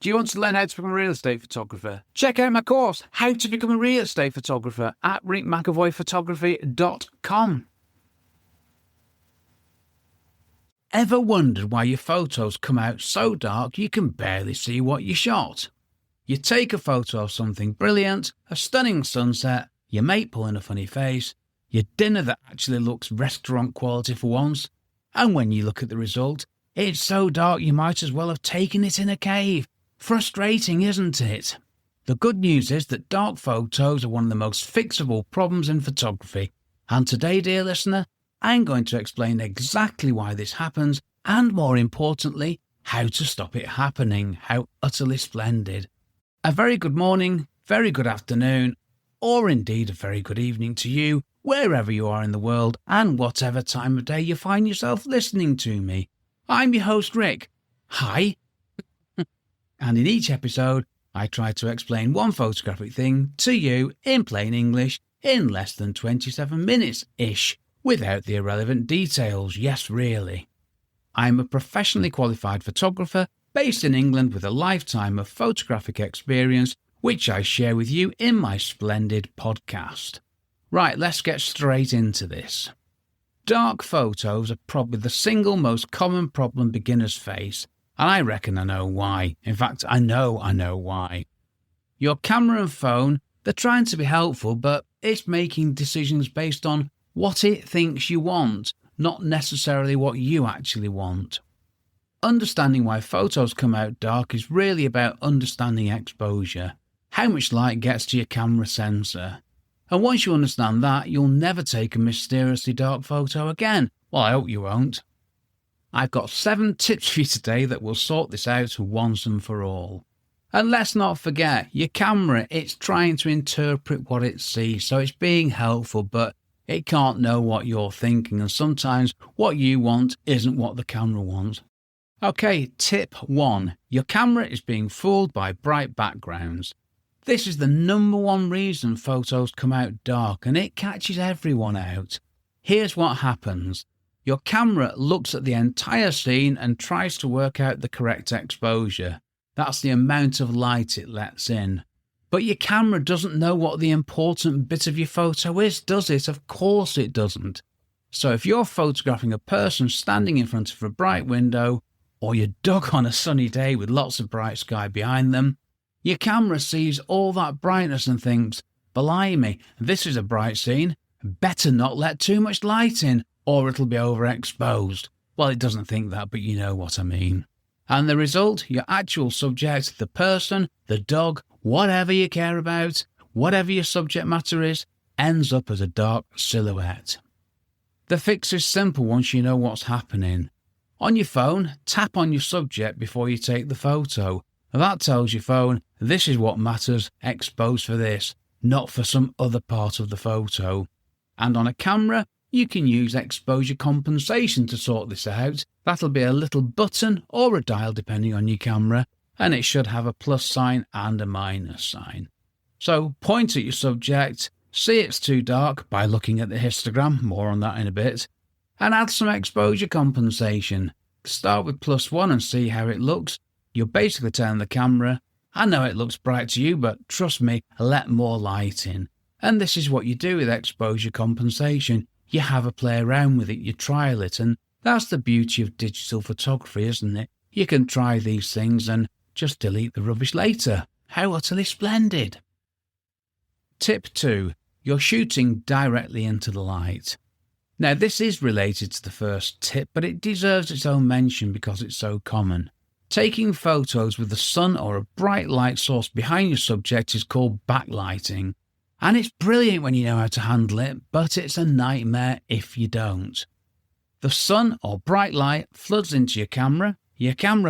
Do you want to learn how to become a real estate photographer? Check out my course, How to Become a Real Estate Photographer, at rickmcavoyphotography.com. Ever wondered why your photos come out so dark you can barely see what you shot? You take a photo of something brilliant, a stunning sunset, your mate pulling a funny face, your dinner that actually looks restaurant quality for once, and when you look at the result, it's so dark you might as well have taken it in a cave. Frustrating, isn't it? The good news is that dark photos are one of the most fixable problems in photography, and today, dear listener, I'm going to explain exactly why this happens, and more importantly, how to stop it happening. How utterly splendid. A very good morning, very good afternoon, or indeed a very good evening to you, wherever you are in the world, and whatever time of day you find yourself listening to me. I'm your host, Rick. Hi. And in each episode, I try to explain one photographic thing to you in plain English in less than 27 minutes-ish, without the irrelevant details. Yes, really. I'm a professionally qualified photographer based in England with a lifetime of photographic experience, which I share with you in my splendid podcast. Right, let's get straight into this. Dark photos are probably the single most common problem beginners face, and I reckon I know why. In fact, I know why. Your camera and phone, they're trying to be helpful, but it's making decisions based on what it thinks you want, not necessarily what you actually want. Understanding why photos come out dark is really about understanding exposure, how much light gets to your camera sensor. And once you understand that, you'll never take a mysteriously dark photo again. Well, I hope you won't. I've got 7 tips for you today that will sort this out once and for all. And let's not forget, your camera, it's trying to interpret what it sees, so it's being helpful, but it can't know what you're thinking, and sometimes what you want isn't what the camera wants. Okay, tip 1. Your camera is being fooled by bright backgrounds. This is the number one reason photos come out dark, and it catches everyone out. Here's what happens. Your camera looks at the entire scene and tries to work out the correct exposure. That's the amount of light it lets in. But your camera doesn't know what the important bit of your photo is, does it? Of course it doesn't. So if you're photographing a person standing in front of a bright window, or your dog on a sunny day with lots of bright sky behind them, your camera sees all that brightness and thinks, blimey, this is a bright scene, better not let too much light in, or it'll be overexposed. Well, it doesn't think that, but you know what I mean. And the result, your actual subject, the person, the dog, whatever you care about, whatever your subject matter is, ends up as a dark silhouette. The fix is simple once you know what's happening. On your phone, tap on your subject before you take the photo. That tells your phone, this is what matters, expose for this, not for some other part of the photo. And on a camera, you can use exposure compensation to sort this out. That'll be a little button or a dial depending on your camera, and it should have a plus sign and a minus sign. So point at your subject, see it's too dark by looking at the histogram, more on that in a bit, and add some exposure compensation. Start with +1 and see how it looks. You're basically telling the camera, I know it looks bright to you, but trust me, let more light in. And this is what you do with exposure compensation. You have a play around with it, you trial it, and that's the beauty of digital photography, isn't it? You can try these things and just delete the rubbish later. How utterly splendid. Tip 2. You're shooting directly into the light. Now, this is related to the first tip, but it deserves its own mention because it's so common. Taking photos with the sun or a bright light source behind your subject is called backlighting. And it's brilliant when you know how to handle it, but it's a nightmare if you don't. The sun or bright light floods into your camera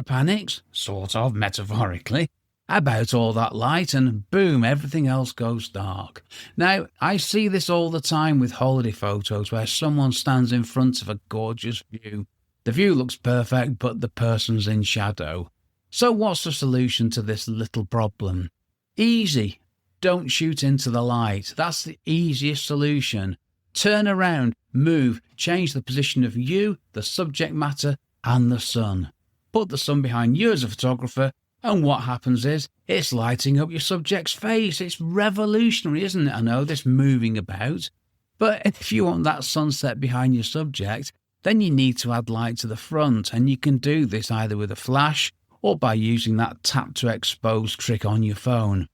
panics, sort of metaphorically, about all that light, and boom, everything else goes dark. Now, I see this all the time with holiday photos where someone stands in front of a gorgeous view. The view looks perfect, but the person's in shadow. So what's the solution to this little problem? Easy. Don't shoot into the light. That's the easiest solution. Turn around, move, change the position of you, the subject matter, and the sun. Put the sun behind you as a photographer, And what happens is, it's lighting up your subject's face. It's revolutionary, isn't it? I know, this moving about. But if you want that sunset behind your subject, then you need to add light to the front, and you can do this either with a flash or by using that tap to expose trick on your phone,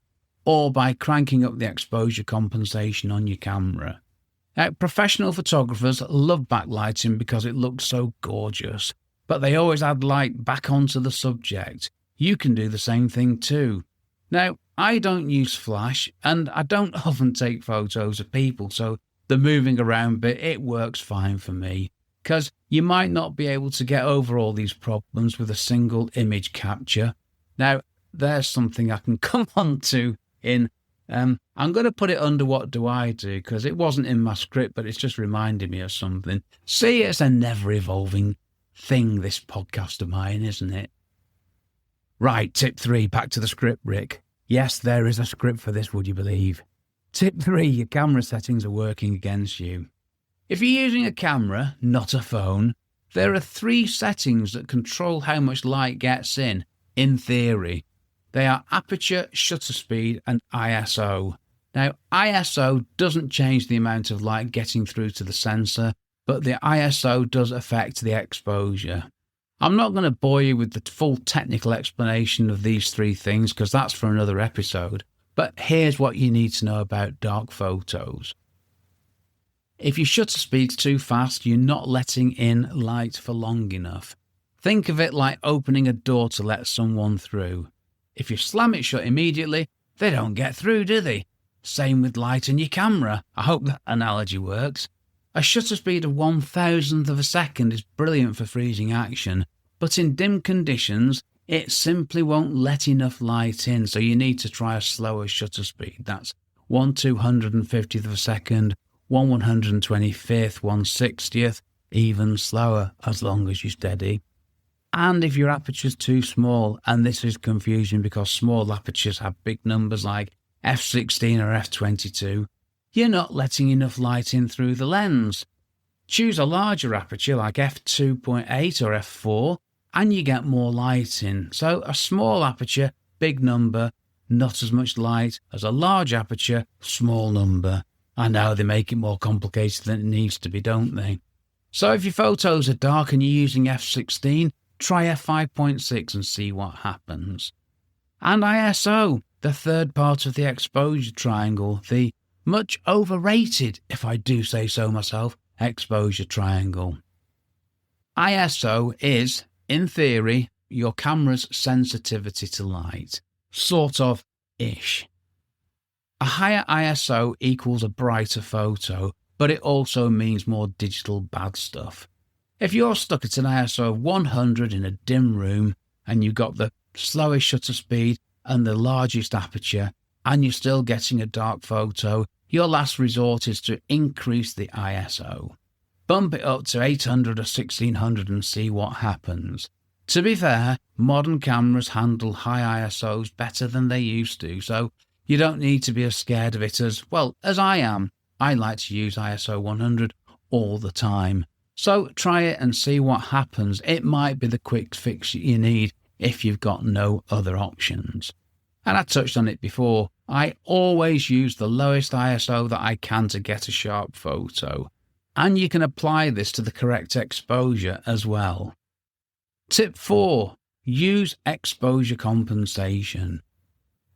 or by cranking up the exposure compensation on your camera. Now, professional photographers love backlighting because it looks so gorgeous, but they always add light back onto the subject. You can do the same thing too. Now, I don't use flash, and I don't often take photos of people, so the moving around bit, it works fine for me, because you might not be able to get over all these problems with a single image capture. Now, there's something I can come on to in, I'm going to put it under what do I do, because it wasn't in my script, but it's just reminded me of something. See, it's a never-evolving thing, this podcast of mine, isn't it? Right, tip 3, back to the script, Rick. Yes, there is a script for this, would you believe? Tip 3, your camera settings are working against you. If you're using a camera, not a phone, there are 3 settings that control how much light gets in theory. They are aperture, shutter speed, and ISO. Now, ISO doesn't change the amount of light getting through to the sensor, but the ISO does affect the exposure. I'm not going to bore you with the full technical explanation of these 3 things because that's for another episode, but here's what you need to know about dark photos. If your shutter speed's too fast, you're not letting in light for long enough. Think of it like opening a door to let someone through. If you slam it shut immediately, they don't get through, do they? Same with light in your camera. I hope that analogy works. A shutter speed of 1,000th of a second is brilliant for freezing action, but in dim conditions, it simply won't let enough light in, so you need to try a slower shutter speed. That's 1/250th of a second, 1/125th, 1/60th, even slower, as long as you're steady. And if your aperture's too small, and this is confusing because small apertures have big numbers like f/16 or f/22, you're not letting enough light in through the lens. Choose a larger aperture like f2.8 or f4, and you get more light in. So a small aperture, big number, not as much light as a large aperture, small number. I know they make it more complicated than it needs to be, don't they? So if your photos are dark and you're using f/16, try f5.6 and see what happens. And ISO, the third part of the exposure triangle, the much overrated, if I do say so myself, exposure triangle. ISO is, in theory, your camera's sensitivity to light. Sort of ish. A higher ISO equals a brighter photo, but it also means more digital bad stuff. If you're stuck at an ISO of 100 in a dim room and you've got the slowest shutter speed and the largest aperture and you're still getting a dark photo, your last resort is to increase the ISO. Bump it up to 800 or 1600 and see what happens. To be fair, modern cameras handle high ISOs better than they used to, so you don't need to be as scared of it as I am. I like to use ISO 100 all the time. So try it and see what happens. It might be the quick fix you need if you've got no other options. And I touched on it before. I always use the lowest ISO that I can to get a sharp photo. And you can apply this to the correct exposure as well. Tip 4. Use exposure compensation.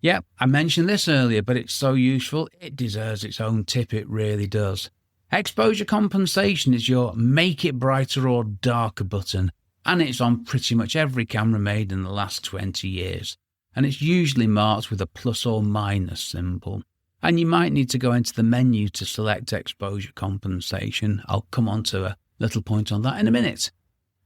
Yep, I mentioned this earlier, but it's so useful, it deserves its own tip, it really does. Exposure compensation is your make it brighter or darker button, and it's on pretty much every camera made in the last 20 years. And it's usually marked with a plus or minus symbol. And you might need to go into the menu to select exposure compensation. I'll come on to a little point on that in a minute.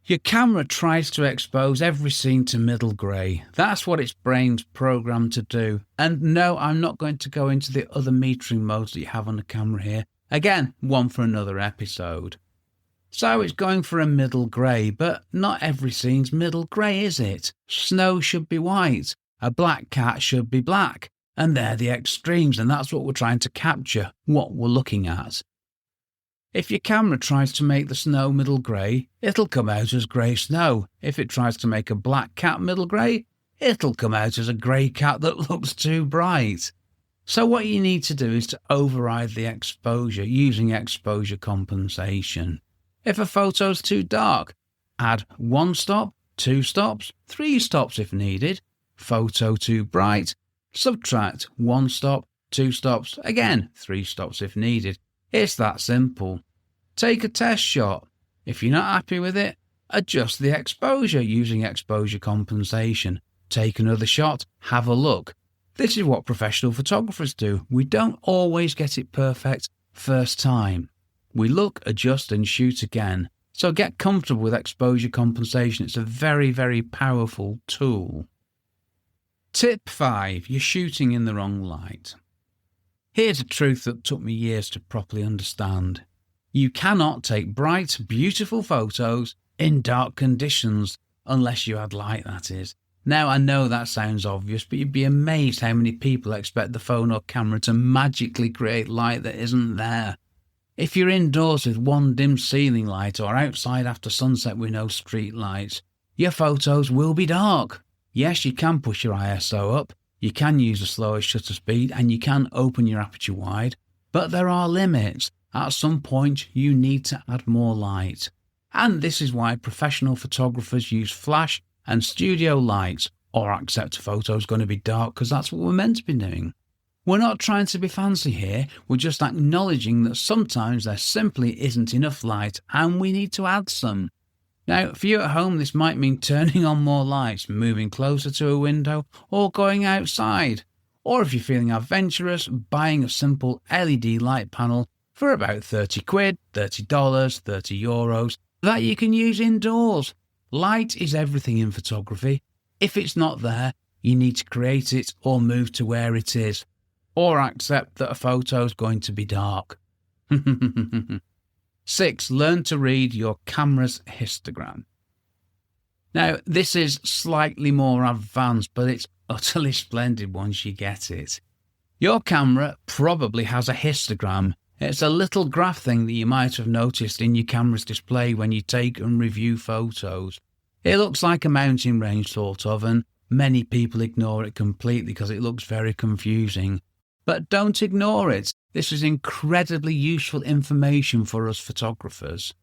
Your camera tries to expose every scene to middle grey. That's what its brain's programmed to do. And no, I'm not going to go into the other metering modes that you have on the camera here. Again, one for another episode. So it's going for a middle grey, but not every scene's middle grey, is it? Snow should be white. A black cat should be black. And they're the extremes, and that's what we're trying to capture, what we're looking at. If your camera tries to make the snow middle grey, it'll come out as grey snow. If it tries to make a black cat middle grey, it'll come out as a grey cat that looks too bright. So what you need to do is to override the exposure using exposure compensation. If a photo's too dark, add 1 stop, 2 stops, 3 stops if needed. Photo too bright, subtract 1 stop, 2 stops, again 3 stops if needed. It's that simple. Take a test shot. If you're not happy with it, adjust the exposure using exposure compensation. Take another shot, have a look. This is what professional photographers do. We don't always get it perfect first time. We look, adjust and shoot again. So get comfortable with exposure compensation. It's a very, very powerful tool. Tip 5. You're shooting in the wrong light. Here's a truth that took me years to properly understand. You cannot take bright, beautiful photos in dark conditions, unless you add light, that is. Now, I know that sounds obvious, but you'd be amazed how many people expect the phone or camera to magically create light that isn't there. If you're indoors with one dim ceiling light or outside after sunset with no street lights, your photos will be dark. Yes, you can push your ISO up, you can use a slower shutter speed, and you can open your aperture wide, but there are limits. At some point, you need to add more light. And this is why professional photographers use flash and studio lights, or accept a photo is going to be dark because that's what we're meant to be doing. We're not trying to be fancy here, we're just acknowledging that sometimes there simply isn't enough light and we need to add some. Now, for you at home, this might mean turning on more lights, moving closer to a window, or going outside. Or if you're feeling adventurous, buying a simple LED light panel for about 30 quid, $30, 30 euros, that you can use indoors. Light is everything in photography. If it's not there, you need to create it or move to where it is. Or accept that a photo is going to be dark. 6. Learn to read your camera's histogram. Now, this is slightly more advanced, but it's utterly splendid once you get it. Your camera probably has a histogram. It's a little graph thing that you might have noticed in your camera's display when you take and review photos. It looks like a mountain range sort of, and many people ignore it completely because it looks very confusing. But don't ignore it. This is incredibly useful information for us photographers.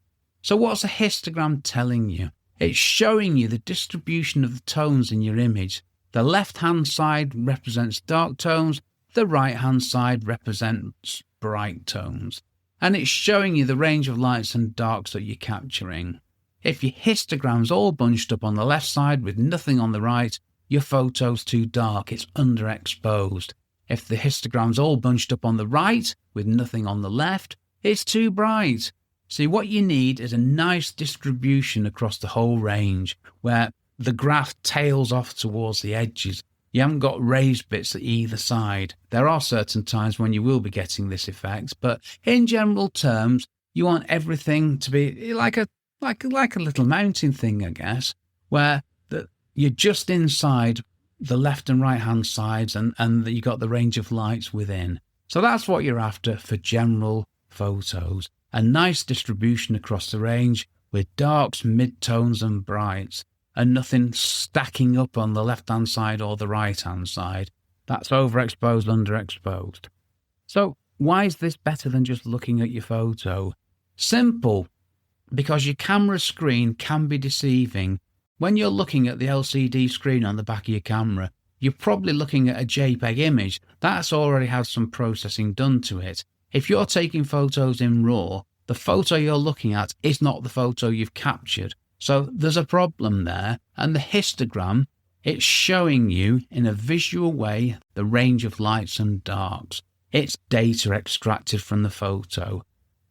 So what's a histogram telling you? It's showing you the distribution of the tones in your image. The left-hand side represents dark tones, the right-hand side represents bright tones. And it's showing you the range of lights and darks that you're capturing. If your histogram's all bunched up on the left side with nothing on the right, your photo's too dark, it's underexposed. If the histogram's all bunched up on the right with nothing on the left, it's too bright. See, what you need is a nice distribution across the whole range, where the graph tails off towards the edges. You haven't got raised bits at either side. There are certain times when you will be getting this effect, but in general terms, you want everything to be like a little mountain thing, I guess, where you're just inside the left and right hand sides and you got the range of lights within. So that's what you're after for general photos. A nice distribution across the range with darks, mid-tones and brights, and nothing stacking up on the left-hand side or the right-hand side. That's overexposed, underexposed. So why is this better than just looking at your photo? Simple. Because your camera screen can be deceiving. When you're looking at the LCD screen on the back of your camera, you're probably looking at a JPEG image. That's already had some processing done to it. If you're taking photos in RAW, the photo you're looking at is not the photo you've captured. So there's a problem there, and the histogram, it's showing you in a visual way the range of lights and darks. It's data extracted from the photo.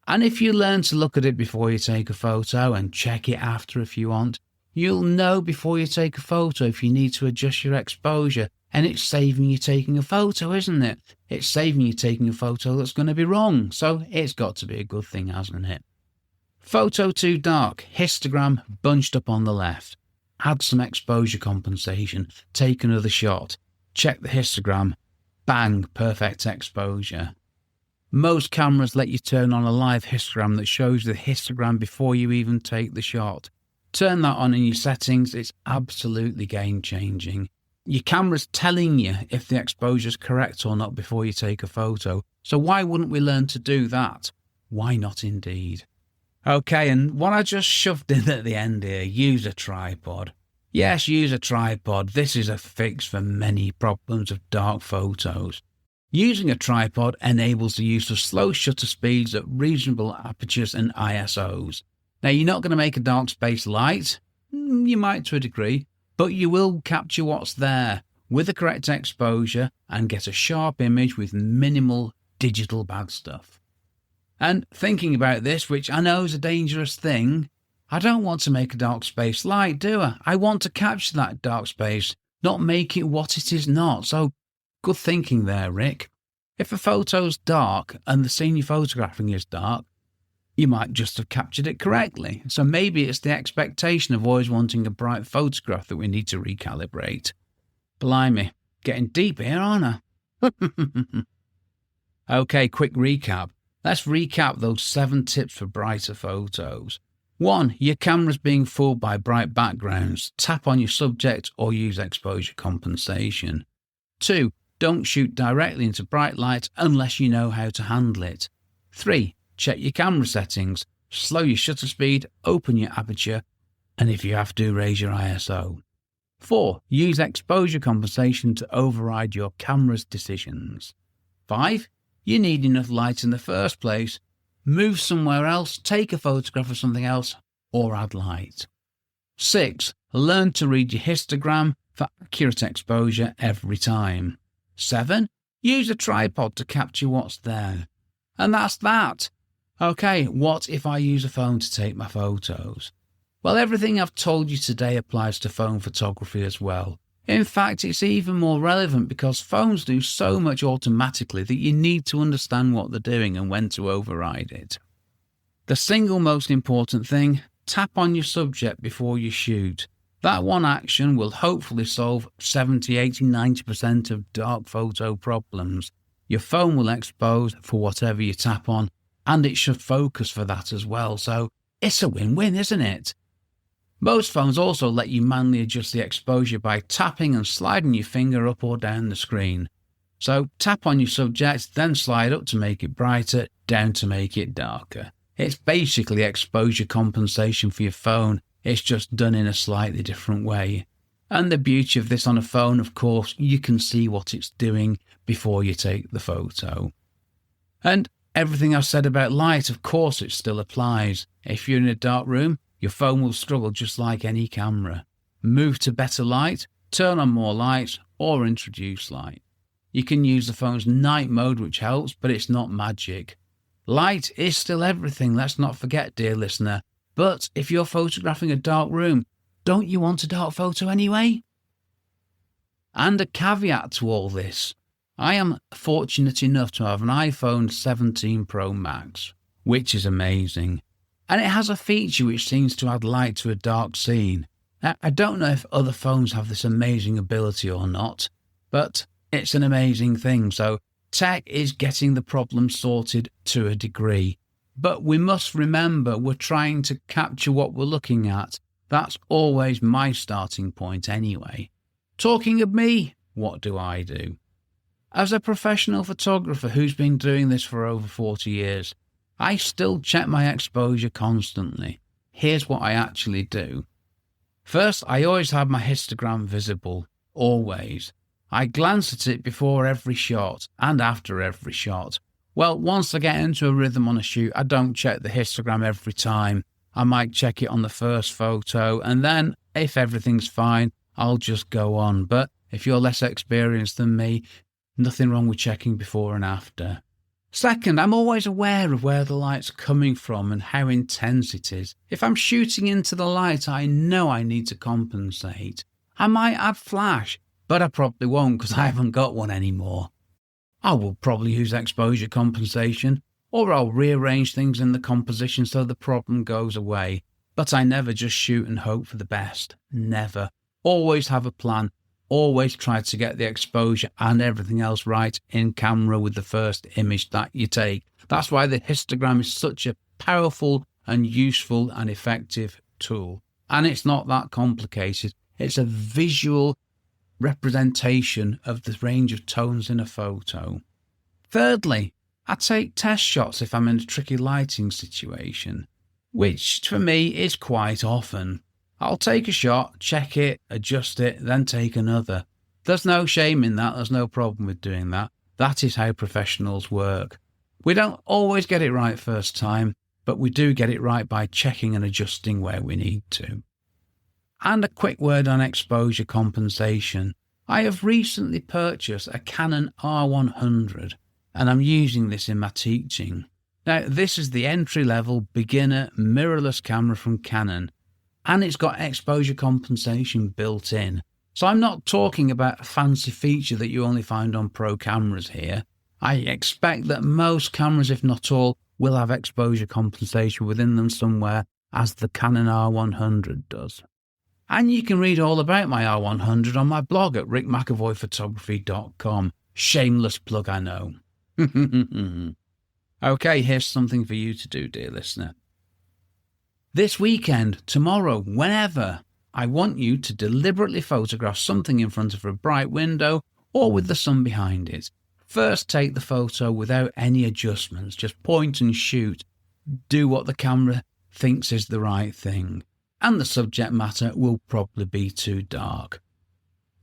And if you learn to look at it before you take a photo and check it after if you want, you'll know before you take a photo if you need to adjust your exposure. And it's saving you taking a photo, isn't it? It's saving you taking a photo that's going to be wrong. So it's got to be a good thing, hasn't it? Photo too dark, histogram bunched up on the left. Add some exposure compensation, take another shot, check the histogram, bang, perfect exposure. Most cameras let you turn on a live histogram that shows the histogram before you even take the shot. Turn that on in your settings, it's absolutely game-changing. Your camera's telling you if the exposure's correct or not before you take a photo. So why wouldn't we learn to do that? Why not indeed? Okay, and what I just shoved in at the end here, use a tripod. Yes, use a tripod. This is a fix for many problems of dark photos. Using a tripod enables the use of slow shutter speeds at reasonable apertures and ISOs. Now, you're not going to make a dark space light. You might to a degree, but you will capture what's there with the correct exposure and get a sharp image with minimal digital bad stuff. And thinking about this, which I know is a dangerous thing, I don't want to make a dark space light, do I? I want to capture that dark space, not make it what it is not. So good thinking there, Rick. If a photo's dark and the scene you're photographing is dark, you might just have captured it correctly. So maybe it's the expectation of always wanting a bright photograph that we need to recalibrate. Blimey, getting deep here, aren't I? Okay, quick recap. Let's recap those 7 tips for brighter photos. 1. Your camera's being fooled by bright backgrounds. Tap on your subject or use exposure compensation. 2. Don't shoot directly into bright light unless you know how to handle it. 3. Check your camera settings. Slow your shutter speed, open your aperture, and if you have to, raise your ISO. 4. Use exposure compensation to override your camera's decisions. 5. You need enough light in the first place. Move somewhere else, take a photograph of something else, or add light. 6. Learn to read your histogram for accurate exposure every time. 7. Use a tripod to capture what's there. And that's that. Okay, what if I use a phone to take my photos? Well, everything I've told you today applies to phone photography as well. In fact, it's even more relevant because phones do so much automatically that you need to understand what they're doing and when to override it. The single most important thing, tap on your subject before you shoot. That one action will hopefully solve 70, 80, 90% of dark photo problems. Your phone will expose for whatever you tap on, and it should focus for that as well, so it's a win-win, isn't it? Most phones also let you manually adjust the exposure by tapping and sliding your finger up or down the screen. So tap on your subject, then slide up to make it brighter, down to make it darker. It's basically exposure compensation for your phone, it's just done in a slightly different way. And the beauty of this on a phone, of course, you can see what it's doing before you take the photo. And everything I've said about light, of course, it still applies. If you're in a dark room, your phone will struggle just like any camera. Move to better light, turn on more lights, or introduce light. You can use the phone's night mode, which helps, but it's not magic. Light is still everything, let's not forget, dear listener. But if you're photographing a dark room, don't you want a dark photo anyway? And a caveat to all this. I am fortunate enough to have an iPhone 17 Pro Max, which is amazing. And it has a feature which seems to add light to a dark scene. Now, I don't know if other phones have this amazing ability or not, but it's an amazing thing. So tech is getting the problem sorted to a degree. But we must remember we're trying to capture what we're looking at. That's always my starting point anyway. Talking of me, what do I do? As a professional photographer who's been doing this for over 40 years, I still check my exposure constantly. Here's what I actually do. First, I always have my histogram visible, always. I glance at it before every shot and after every shot. Well, once I get into a rhythm on a shoot, I don't check the histogram every time. I might check it on the first photo, and then, if everything's fine, I'll just go on. But if you're less experienced than me, nothing wrong with checking before and after. Second, I'm always aware of where the light's coming from and how intense it is. If I'm shooting into the light, I know I need to compensate. I might add flash, but I probably won't because I haven't got one anymore. I will probably use exposure compensation, or I'll rearrange things in the composition so the problem goes away. But I never just shoot and hope for the best. Never. Always have a plan. Always try to get the exposure and everything else right in camera with the first image that you take. That's why the histogram is such a powerful and useful and effective tool. And it's not that complicated. It's a visual representation of the range of tones in a photo. Thirdly, I take test shots if I'm in a tricky lighting situation, which for me is quite often. I'll take a shot, check it, adjust it, then take another. There's no shame in that, there's no problem with doing that. That is how professionals work. We don't always get it right first time, but we do get it right by checking and adjusting where we need to. And a quick word on exposure compensation. I have recently purchased a Canon R100 and I'm using this in my teaching. Now, this is the entry-level beginner mirrorless camera from Canon, and it's got exposure compensation built in. So I'm not talking about a fancy feature that you only find on pro cameras here. I expect that most cameras, if not all, will have exposure compensation within them somewhere, as the Canon R100 does. And you can read all about my R100 on my blog at rickmcavoyphotography.com. Shameless plug, I know. Okay, here's something for you to do, dear listener. This weekend, tomorrow, whenever, I want you to deliberately photograph something in front of a bright window or with the sun behind it. First, take the photo without any adjustments. Just point and shoot. Do what the camera thinks is the right thing. And the subject matter will probably be too dark.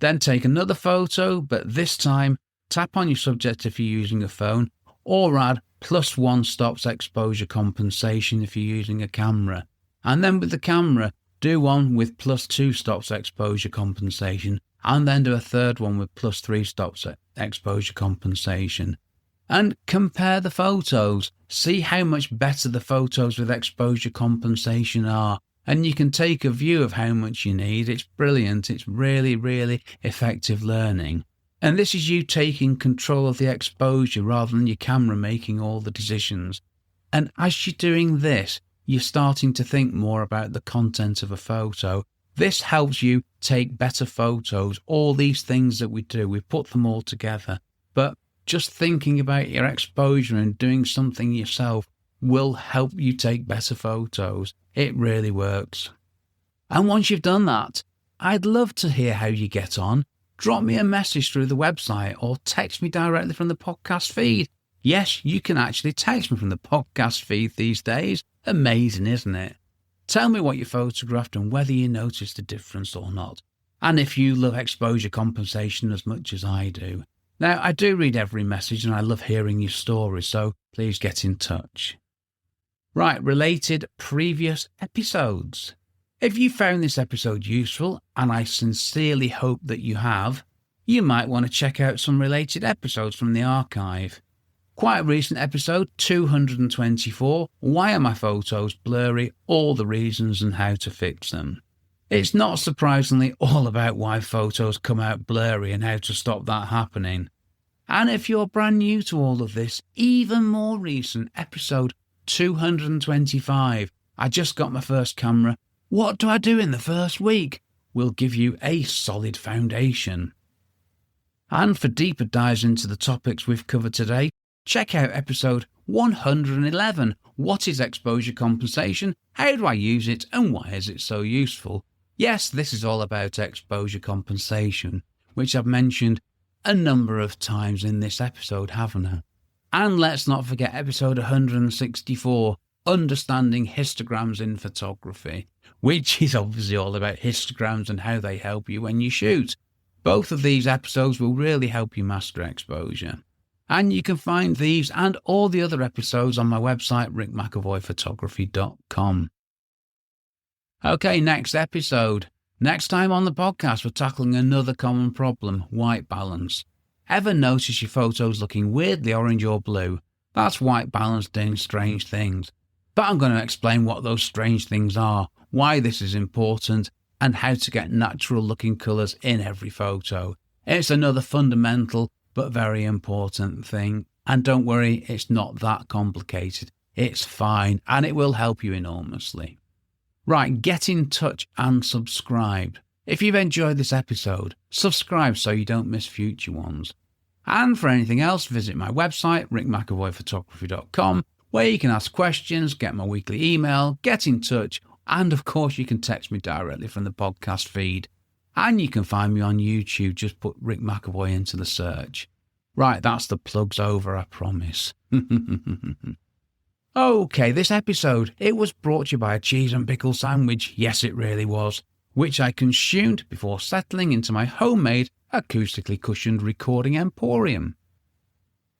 Then take another photo, but this time tap on your subject if you're using a phone, or add +1 stops exposure compensation if you're using a camera. And then with the camera, do one with +2 stops exposure compensation, and then do a third one with +3 stops exposure compensation. And compare the photos. See how much better the photos with exposure compensation are. And you can take a view of how much you need. It's brilliant. It's really, really effective learning. And this is you taking control of the exposure rather than your camera making all the decisions. And as you're doing this, you're starting to think more about the content of a photo. This helps you take better photos. All these things that we do, we put them all together. But just thinking about your exposure and doing something yourself will help you take better photos. It really works. And once you've done that, I'd love to hear how you get on. Drop me a message through the website or text me directly from the podcast feed. Yes, you can actually text me from the podcast feed these days. Amazing, isn't it? Tell me what you photographed and whether you noticed a difference or not. And if you love exposure compensation as much as I do. Now, I do read every message and I love hearing your stories, so please get in touch. Right, related previous episodes. If you found this episode useful, and I sincerely hope that you have, you might want to check out some related episodes from the archive. Quite a recent episode, 224, Why Are My Photos Blurry? All the Reasons and How to Fix Them. It's not surprisingly all about why photos come out blurry and how to stop that happening. And if you're brand new to all of this, even more recent, episode 225, I just got my first camera. What do I do in the first week? Will give you a solid foundation. And for deeper dives into the topics we've covered today, check out episode 111, What is exposure compensation? How do I use it and why is it so useful? Yes, this is all about exposure compensation, which I've mentioned a number of times in this episode, haven't I? And let's not forget episode 164, Understanding Histograms in Photography, which is obviously all about histograms and how they help you when you shoot. Both of these episodes will really help you master exposure. And you can find these and all the other episodes on my website, rickmcavoyphotography.com. Okay, next episode. Next time on the podcast, we're tackling another common problem, white balance. Ever notice your photos looking weirdly orange or blue? That's white balance doing strange things. But I'm going to explain what those strange things are, why this is important, and how to get natural looking colours in every photo. It's another fundamental but very important thing. And don't worry, it's not that complicated. It's fine, and it will help you enormously. Right, get in touch and subscribe. If you've enjoyed this episode, subscribe so you don't miss future ones. And for anything else, visit my website, rickmcavoyphotography.com, where you can ask questions, get my weekly email, get in touch, and of course you can text me directly from the podcast feed. And you can find me on YouTube. Just put Rick McAvoy into the search. Right, that's the plugs over, I promise. Okay, this episode, it was brought to you by a cheese and pickle sandwich. Yes, it really was. Which I consumed before settling into my homemade, acoustically cushioned recording emporium.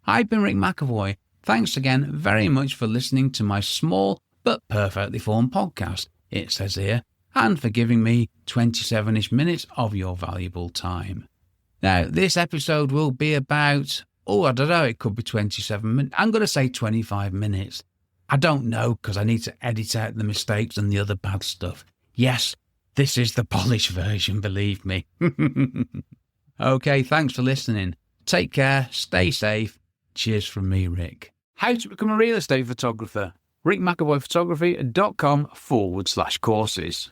I've been Rick McAvoy. Thanks again very much for listening to my small but perfectly formed podcast, it says here, and for giving me 27-ish minutes of your valuable time. Now, this episode will be about, I don't know, it could be 27 minutes. I'm going to say 25 minutes. I don't know, because I need to edit out the mistakes and the other bad stuff. Yes, this is the polished version, believe me. Okay, thanks for listening. Take care, stay safe. Cheers from me, Rick. How to become a real estate photographer. rickmcavoyphotography.com/courses.